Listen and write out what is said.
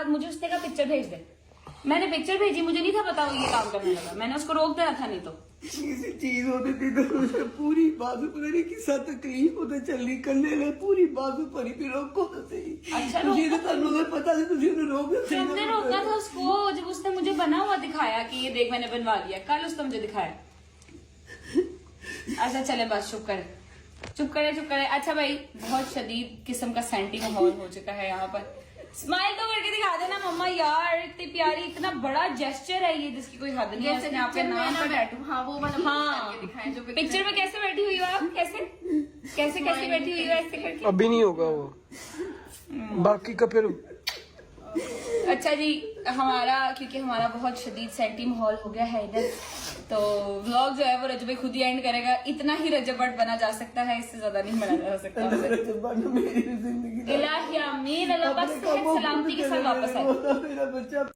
मुझे उसने कहा पिक्चर भेज दे, मैंने पिक्चर भेजी, मुझे नहीं था पता वो ये काम करने लगा, मैंने उसको रोक देना था, नहीं तो किसी चीज होती थी तो उसने पूरी बाजू पता नहीं किसा तकलीफ होते चलनी करने ले पूरी बाजू भरी फिर रोको तो सही। अच्छा, तुझे तो तुहानू पता है तुझे रोक दे। तुमने रोका था उसको जब उसने मुझे बना हुआ दिखाया कि ये देख मैंने बनवा लिया, कल उसने मुझे दिखाया। अच्छा चले बस चुप करे चुप करे चुप करे। अच्छा भाई बहुत शदीद किस्म का सेंटी माहौल हो चुका है यहाँ पर। स्माइल तो करके दिखा देना मम्मा यार, इतनी प्यारी, इतना बड़ा जेस्चर है ये जिसकी कोई हद नहीं है। इसने आपके नाम पर बैठू, हाँ वो वाला हाँ दिखाएं जो पिक्चर में कैसे बैठी हुई हो आप, कैसे कैसे कैसे बैठी हुई हो ऐसे करके। अभी नहीं होगा वो, बाकी का फिर। अच्छा जी हमारा, क्योंकि हमारा बहुत शदीद सेंटी माहौल हो गया है इधर, तो व्लॉग जो है वो रजब खुद ही एंड करेगा। इतना ही रजबट बना जा सकता है, इससे ज्यादा नहीं बना जा सकता। मेरी जिंदगी इलाही आमीन, अल्लाह बस सलामती के साथ वापस आए। मेरा बच्चा